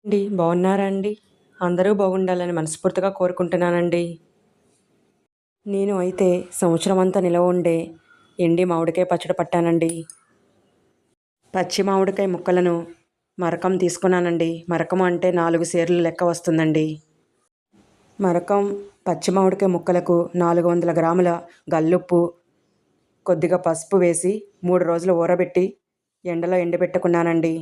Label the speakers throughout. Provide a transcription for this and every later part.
Speaker 1: అండి బాగున్నారా అండి? అందరూ బాగుండాలని మనస్ఫూర్తిగా కోరుకుంటున్నానండి. నేను అయితే సంవత్సరం అంతా నిలవ ఉండే ఎండి మామిడికాయ పచ్చడి పట్టానండి. పచ్చి మామిడికాయ ముక్కలను మరకం తీసుకున్నానండి. మరకం అంటే 4 సేర్లు లెక్క వస్తుందండి. మరకం పచ్చి మామిడికాయ ముక్కలకు 400 గ్రాముల గల్లుప్పు, కొద్దిగా పసుపు వేసి 3 రోజులు ఊరబెట్టి ఎండలో ఎండబెట్టుకున్నానండి.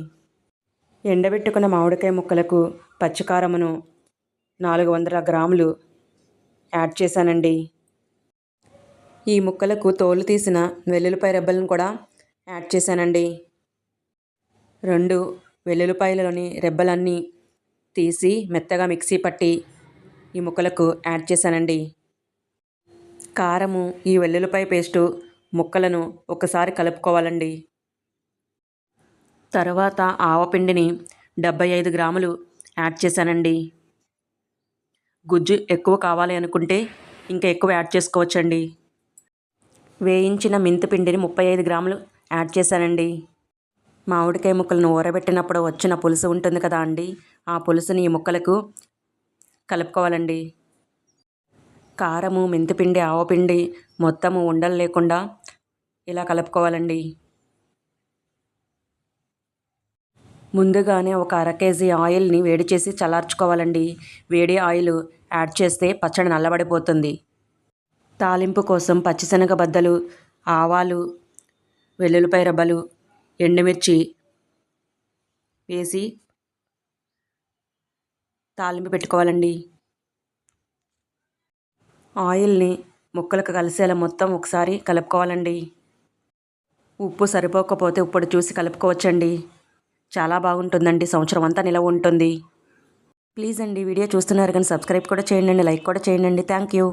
Speaker 1: ఎండబెట్టుకున్న మామిడికాయ ముక్కలకు పచ్చికారమును 400 గ్రాములు యాడ్ చేశానండి. ఈ ముక్కలకు తోలు తీసిన వెల్లుల్లిపాయ రెబ్బలను కూడా యాడ్ చేశానండి. 2 వెల్లుల్లిపాయలలోని రెబ్బలన్నీ తీసి మెత్తగా మిక్సీ పట్టి ఈ ముక్కలకు యాడ్ చేశానండి. కారము ఈ వెల్లుల్లిపాయ పేస్టు ముక్కలను ఒకసారి కలుపుకోవాలండి. తర్వాత ఆవపిండిని 75 గ్రాములు యాడ్ చేశానండి. గుజ్జు ఎక్కువ కావాలి అనుకుంటే ఇంకా ఎక్కువ యాడ్ చేసుకోవచ్చండి. వేయించిన మెంతిపిండిని 35 గ్రాములు యాడ్ చేశానండి. మామిడికాయ ముక్కలను ఊరబెట్టినప్పుడు వచ్చిన పులుసు ఉంటుంది కదా అండి, ఆ పులుసుని ఈ ముక్కలకు కలుపుకోవాలండి. కారము, మెంతిపిండి, ఆవపిండి మొత్తము ఉండలు లేకుండా ఇలా కలుపుకోవాలండి. ముందుగానే ఒక 1/2 కేజీ ఆయిల్ని వేడి చేసి చల్లార్చుకోవాలండి. వేడి ఆయిల్ యాడ్ చేస్తే పచ్చడి నల్లబడిపోతుంది. తాలింపు కోసం పచ్చిశనగ బద్దలు, ఆవాలు, వెల్లుల్లిపాయ రెబ్బలు, ఎండుమిర్చి వేసి తాలింపు పెట్టుకోవాలండి. ఆయిల్ని ముక్కలకు కలిసేలా మొత్తం ఒకసారి కలుపుకోవాలండి. ఉప్పు సరిపోకపోతే ఉప్పుడు చూసి కలుపుకోవచ్చండి. చాలా బాగుంటుందండి, సంవత్సరం అంతా నిలవ ఉంటుంది. ప్లీజ్ అండి, వీడియో చూస్తున్నారు కానీ సబ్స్క్రైబ్ కూడా చేయండి, లైక్ కూడా చేయండి. Thank you.